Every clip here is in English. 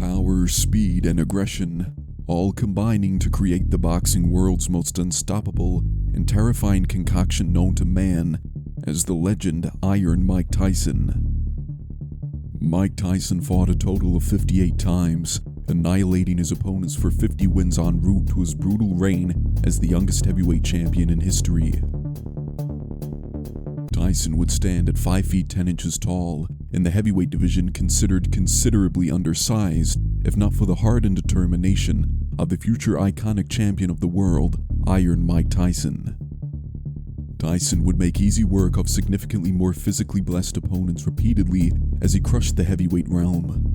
Power, speed, and aggression, all combining to create the boxing world's most unstoppable and terrifying concoction known to man as the legend Iron Mike Tyson. Mike Tyson fought a total of 58 times, annihilating his opponents for 50 wins en route to his brutal reign as the youngest heavyweight champion in history. Tyson would stand at 5 feet 10 inches tall, in the heavyweight division considered considerably undersized, if not for the heart and determination of the future iconic champion of the world, Iron Mike Tyson. Tyson would make easy work of significantly more physically blessed opponents repeatedly as he crushed the heavyweight realm.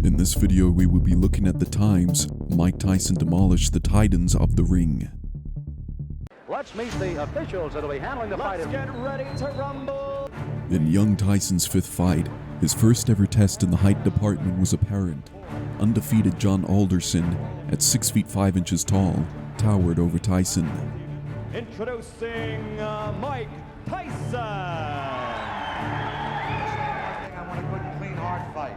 In this video, we will be looking at the times Mike Tyson demolished the titans of the ring. Let's meet the officials that'll be handling the fight. Let's get ready to rumble. In young Tyson's fifth fight, his first ever test in the height department was apparent. Undefeated John Alderson, at 6 feet 5 inches tall, towered over Tyson. Introducing Mike Tyson. I want a good, clean, hard fight.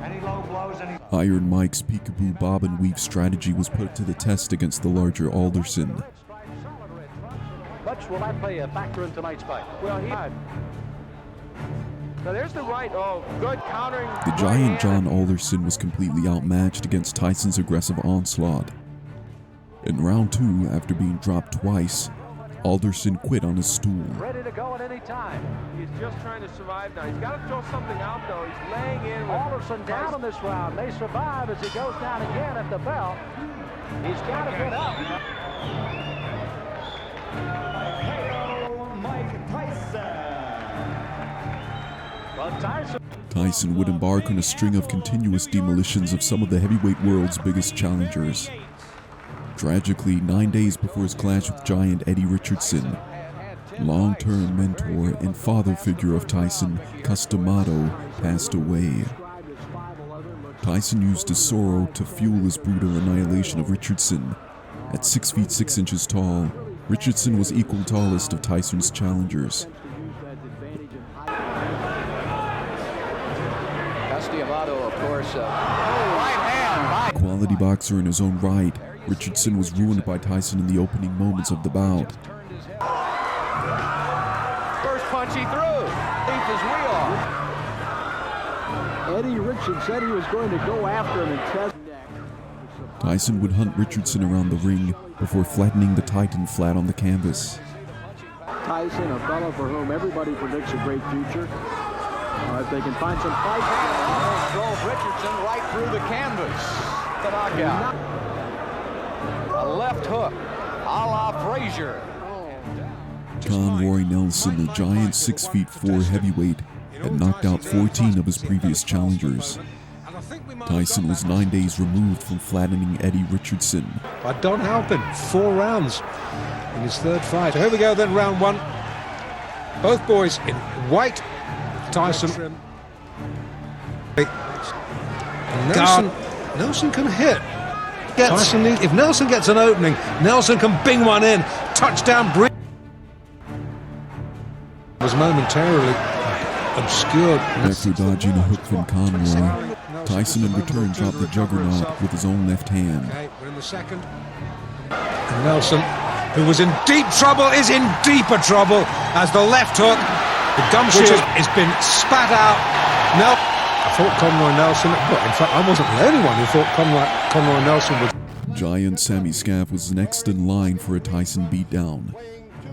Any low blows, any... Iron Mike's peekaboo bob and weave strategy was put to the test against the larger Alderson. Much will that play a factor in tonight's fight? Well, so there's the right. Oh, good countering. The giant John Alderson was completely outmatched against Tyson's aggressive onslaught. In round 2, after being dropped twice, Alderson quit on his stool. Ready to go at any time. He's just trying to survive now. He's got to throw something out, though. He's laying in. Alderson down in this round. They survive as he goes down again at the belt. He's got to get up. Mike Tyson. Tyson would embark on a string of continuous demolitions of some of the heavyweight world's biggest challengers. Tragically, 9 days before his clash with giant Eddie Richardson, long-term mentor and father figure of Tyson, Cus D'Amato, passed away. Tyson used his sorrow to fuel his brutal annihilation of Richardson. At 6 feet 6 inches tall, Richardson was equal tallest of Tyson's challengers. Cus D'Amato, of course, right hand. Quality boxer in his own right, Richardson was ruined by Tyson in the opening moments of the bout. First punch he threw. Beat his wheel off. Eddie Richardson said he was going to go after him and test. Tyson would hunt Richardson around the ring before flattening the Titan flat on the canvas. Tyson, a fellow for whom everybody predicts a great future. If they can find some fight. Almost drove Richardson right through the canvas. The knockout. A left hook, a la Frazier. Conroy Nelson, the giant 6 feet 4 heavyweight, had knocked out 14 of his previous challengers. Tyson was 9 days removed from flattening Eddie Richardson. By Don Halpin, 4 rounds in his third fight. So here we go then, round 1. Both boys in white. Tyson. Nelson can hit. Tyson needs, if Nelson gets an opening, Nelson can bing one in. Touchdown. Was momentarily obscured. After dodging a hook from Conroy, Tyson in return dropped the juggernaut with his own left hand. Okay, we're in the second. And Nelson, who was in deep trouble, is in deeper trouble as the left hook, the gum shield, has been spat out. I thought Conroy Nelson, well, in fact, I wasn't the only one who thought Conroy Nelson was. Giant Sammy Scaff was next in line for a Tyson beatdown.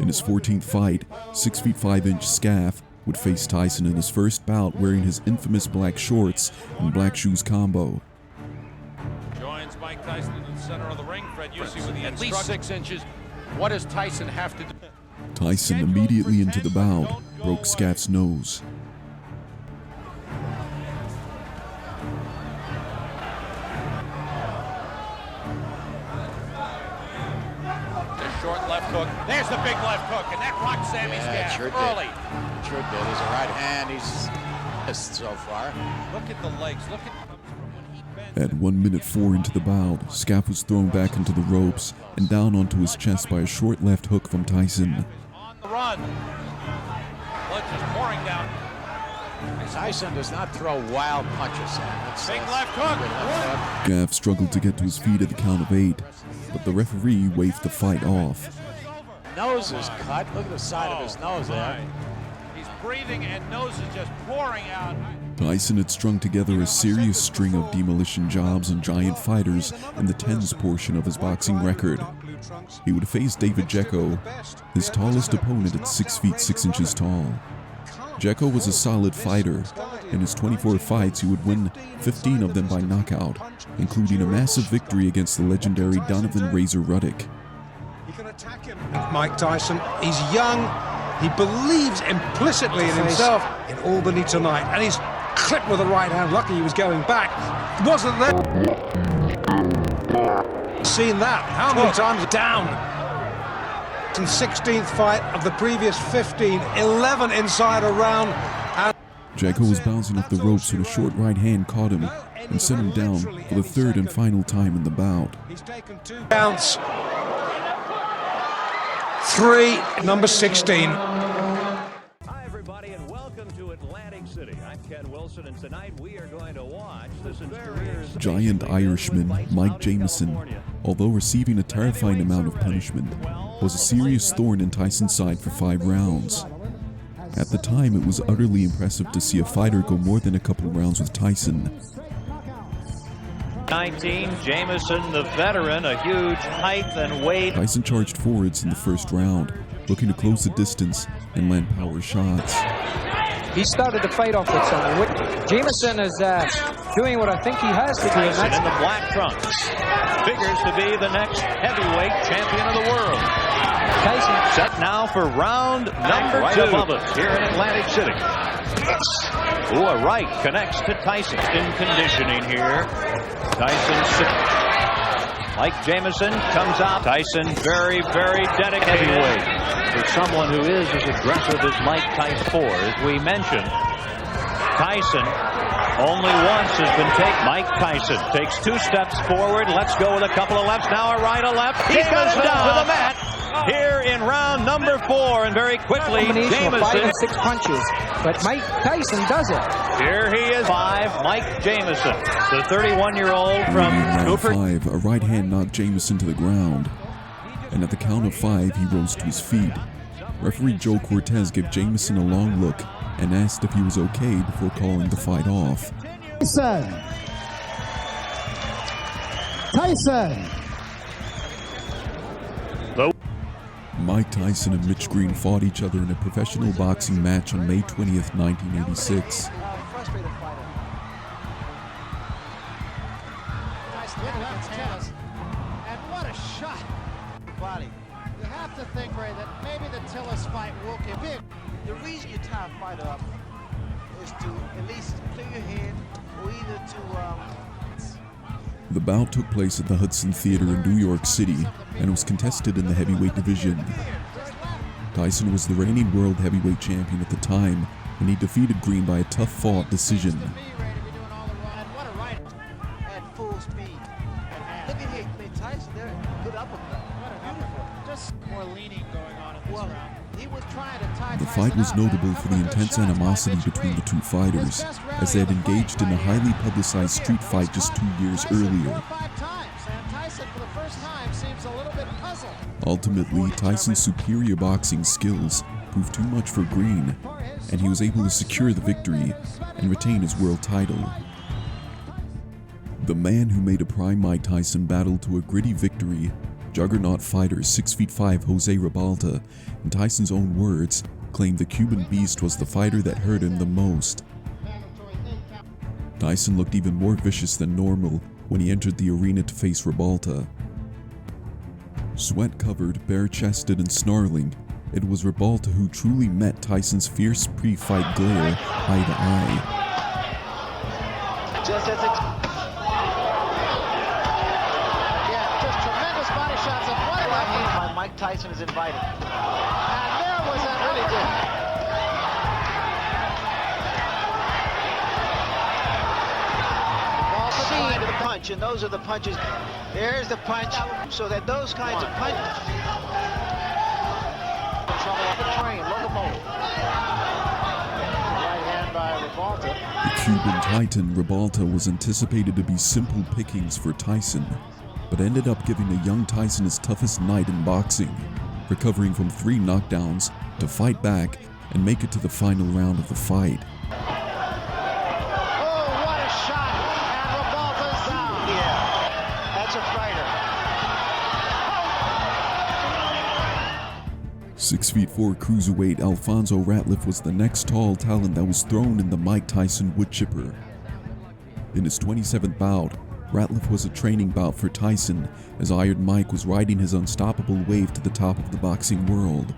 In his 14th fight, 6 feet 5 inch Scaff would face Tyson in his first bout wearing his infamous black shorts and black shoes combo. Joins Mike Tyson in the center of the ring. Fred Yusi with the at least 6 inches. What does Tyson have to do? Tyson immediately into the bout broke Scaff's nose. Short left hook. There's the big left hook, and that rocked Sammy Scaff sure early. Sure did. He's a right hand. He's missed so far. Look at the legs. Look at when he bends. At 1 minute 4 into the bout, Scaff was thrown back into the ropes and down onto his chest by a short left hook from Tyson. On the run. Blood just pouring down. Tyson does not throw wild punches, Sam. Big left hook. Gaff struggled to get to his feet at the count of 8, but the referee waved the fight off. Nose is cut. Look at the side of his nose there. He's breathing and nose is just pouring out. Tyson had strung together a serious string of demolition jobs on giant fighters in the tens portion of his boxing record. He would face David Jecko, his tallest opponent at 6 feet 6 inches tall. Jecko was a solid fighter. In his 24 fights, he would win 15 of them by knockout, including a massive victory against the legendary Donovan Razor Ruddock. Mike Tyson, he's young, he believes implicitly in himself in Albany tonight, and he's clipped with the right hand. Lucky he was going back. Wasn't there? Seen that. How many times down? 16th fight of the previous 15, 11 inside a round. And Jecko was bouncing off the ropes when a short right hand caught him and sent him down for the third and final time in the bout. he's taken 2 counts. 3, number 16. Hi, everybody, and welcome to Atlantic City. I'm Ken Wilson, and tonight we are going to watch this career's Giant Irishman Mike Jameson, although receiving a terrifying amount of punishment, was a serious thorn in Tyson's side for 5 rounds. At the time, it was utterly impressive to see a fighter go more than a couple rounds with Tyson. 19, Jameson, the veteran, a huge height and weight. Tyson charged forwards in the first round, looking to close the distance and land power shots. He started to fight off with something. Jameson is doing what I think he has to do. Tyson in the black trunks figures to be the next heavyweight champion of the world. Tyson Set now for round number 2 right above us here in Atlantic City. Ooh, a right connects to Tyson. In conditioning here. Tyson sits. Mike Jameson comes out. Tyson very, very dedicated heavyweight. For someone who is as aggressive as Mike Tyson, as we mentioned, Tyson only once has been taken. Mike Tyson takes 2 steps forward. Let's go with a couple of lefts. Now a right, a left. He's got him down to the mat here in round number 4. And very quickly, Jameson. 5 and 6 punches. But Mike Tyson does it. Here he is. 5, Mike Jameson, the 31-year-old from Round Cooper. 5, a right hand knocked Jameson to the ground, and at the count of 5, he rose to his feet. Referee Joe Cortez gave Jameson a long look and asked if he was okay before calling the fight off. Tyson. Mike Tyson and Mitch Green fought each other in a professional boxing match on May 20th, 1986. Frustrated fighter. Tyson hit left chest. And what a shot. Body. You have to think, Ray, that maybe the Tillis fight will get big. The reason you tie a fighter up is to at least clear your head, or either to The bout took place at the Hudson Theater in New York City and was contested in the heavyweight division. Tyson was the reigning world heavyweight champion at the time, and he defeated Green by a tough-fought decision. at full speed. Look at here, Tyson there, good uppercut. Beautiful. Just more leaning going on in this round. He was trying to tie The Tyson fight was up. notable for the intense animosity between the 2 fighters, as they had engaged in a highly publicized street fight just 2 years earlier. 5 times, and Tyson for the first time seems a little bit puzzled. Ultimately, Tyson's superior boxing skills proved too much for Green, and he was able to secure the victory and retain his world title. The man who made a prime Mike Tyson battle to a gritty victory, juggernaut fighter 6'5" Jose Ribalta, in Tyson's own words, claimed the Cuban Beast was the fighter that hurt him the most. Tyson looked even more vicious than normal when he entered the arena to face Ribalta. Sweat-covered, bare-chested, and snarling, it was Ribalta who truly met Tyson's fierce pre-fight glare eye to eye. Just as just tremendous body shots and what a right hand by Mike Tyson is invited. And there was that really good. Ball to the punch, and those are the punches. There's the punch, so that those kinds of punches. Trouble off the train, locomotive. Right hand by Revolta. The Cuban Titan Revolta was anticipated to be simple pickings for Tyson, but ended up giving a young Tyson his toughest night in boxing, recovering from 3 knockdowns to fight back and make it to the final round of the fight. Oh, what a shot! And Revolta's down. Yeah, that's a fighter. 6'4" cruiserweight Alfonso Ratliff was the next tall talent that was thrown in the Mike Tyson wood chipper. In his 27th bout, Ratliff was a training bout for Tyson, as Iron Mike was riding his unstoppable wave to the top of the boxing world.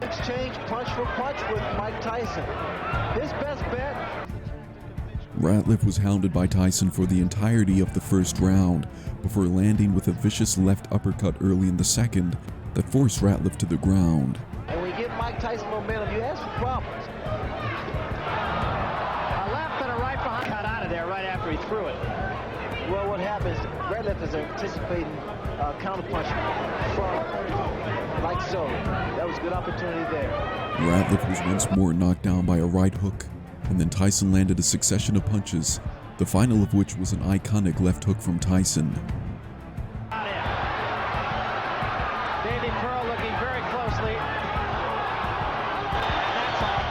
Exchange punch for punch with Mike Tyson. His best bet. Ratliff was hounded by Tyson for the entirety of the first round, before landing with a vicious left uppercut early in the second that forced Ratliff to the ground. And when you give Mike Tyson momentum, you have some problems. A left and a right behind. Got out of there right after he threw it. Well, what happens, Ratliff is anticipating counterpunch from like so. That was a good opportunity there. Ratliff was once more knocked down by a right hook, and then Tyson landed a succession of punches, the final of which was an iconic left hook from Tyson. Davey Pearl looking very closely. That's all.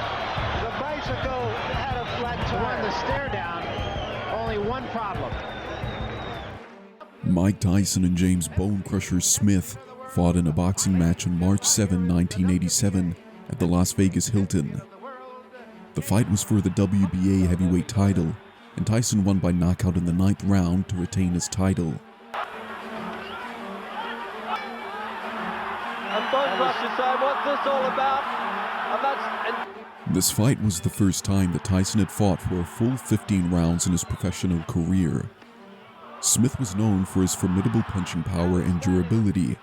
The bicycle had a flat To tire. run the stare down, only one problem. Mike Tyson and James Bone Crusher Smith fought in a boxing match on March 7, 1987 at the Las Vegas Hilton. The fight was for the WBA heavyweight title, and Tyson won by knockout in the 9th round to retain his title. And both of us decide what's this all about. This fight was the first time that Tyson had fought for a full 15 rounds in his professional career. Smith was known for his formidable punching power and durability,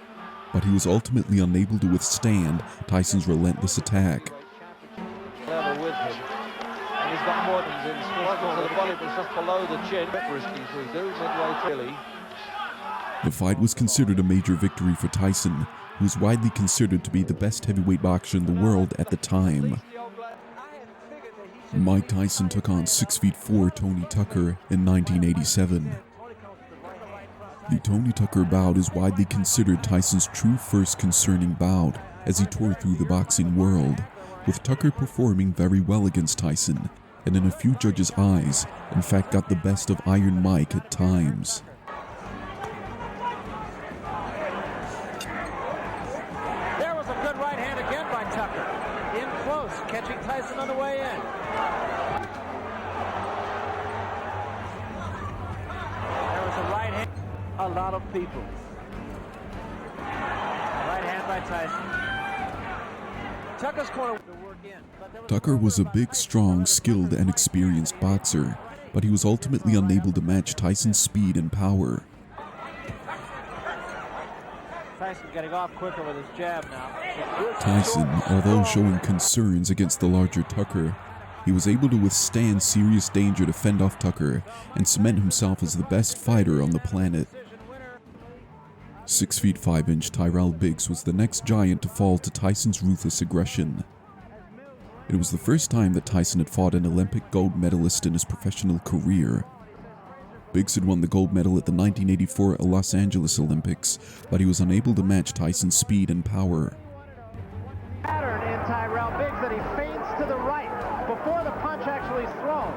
but he was ultimately unable to withstand Tyson's relentless attack. Level with him. And he's got more than in the body was just below the chin. Midway. The fight was considered a major victory for Tyson, who was widely considered to be the best heavyweight boxer in the world at the time. Mike Tyson took on 6'4" Tony Tucker in 1987. The Tony Tucker bout is widely considered Tyson's true first concerning bout as he tore through the boxing world, with Tucker performing very well against Tyson, and in a few judges' eyes, in fact got the best of Iron Mike at times. There was a good right hand again by Tucker. In close, catching Tyson on the way in. There was a right hand. A lot of people. Right hand by Tyson. Tucker's corner to work in. Tucker was a big, strong, skilled, and experienced boxer, but he was ultimately unable to match Tyson's speed and power. Tyson getting off quicker with his jab now. Tyson, although showing concerns against the larger Tucker, he was able to withstand serious danger to fend off Tucker and cement himself as the best fighter on the planet. 6'5" Tyrell Biggs was the next giant to fall to Tyson's ruthless aggression. It was the first time that Tyson had fought an Olympic gold medalist in his professional career. Biggs had won the gold medal at the 1984 Los Angeles Olympics, but he was unable to match Tyson's speed and power. Pattern in Tyrell Biggs that he feints to the right before the punch actually is thrown.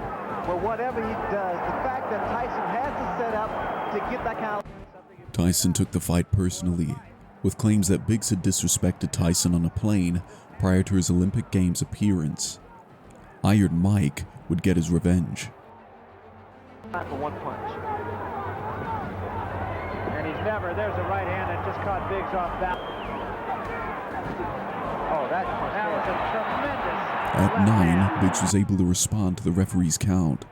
Well, whatever he does, the fact that Tyson has to set up to get that kind of... Tyson took the fight personally, with claims that Biggs had disrespected Tyson on a plane prior to his Olympic Games appearance. Iron Mike would get his revenge. Time for one punch. And he's never, there's a right hand that just caught Biggs off that. Oh, that punch. That was a tremendous. At 9, Biggs was able to respond to the referee's count.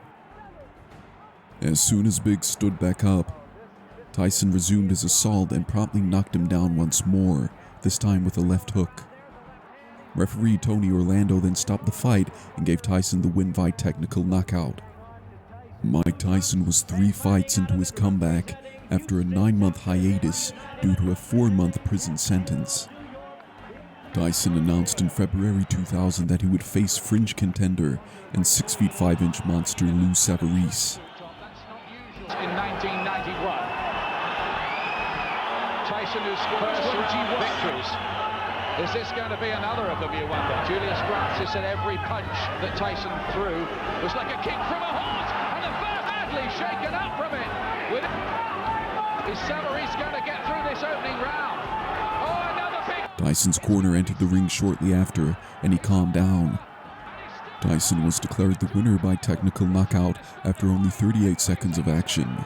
As soon as Biggs stood back up, Tyson resumed his assault and promptly knocked him down once more, this time with a left hook. Referee Tony Orlando then stopped the fight and gave Tyson the win by technical knockout. Mike Tyson was 3 fights into his comeback after a 9-month hiatus due to a 4-month prison sentence. Tyson announced in February 2000 that he would face fringe contender and 6 feet 5 inch monster Lou Savarese. In 1991, Tyson who scored 21 victories. Is this going to be another of them, you wonder? Julius Francis said every punch that Tyson threw was like a kick from a horse, and the first badly shaken up from it. Is Savarese going to get through this opening round? Oh, another big... Tyson's corner entered the ring shortly after, and he calmed down. Tyson was declared the winner by technical knockout after only 38 seconds of action.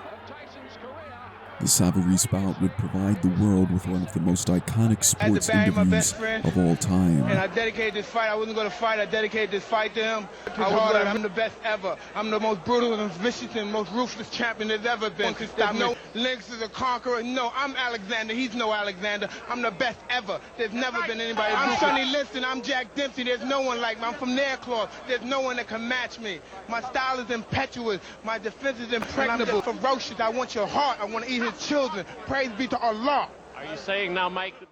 The Savarese bout would provide the world with one of the most iconic sports interviews of all time. And I dedicated this fight. I wasn't going to fight. I dedicated this fight to him. I'm the best ever. I'm the most brutal and vicious and most ruthless champion there's ever been. There's no Lynx is a conqueror. No, I'm Alexander. He's no Alexander. I'm the best ever. There's never been anybody. I'm Sonny Liston. I'm Jack Dempsey. There's no one like me. I'm from Nairclaw. There's no one that can match me. My style is impetuous. My defense is impregnable. I'm ferocious. I want your heart. I want to eat his children. Praise be to Allah. Are you saying now, Mike, that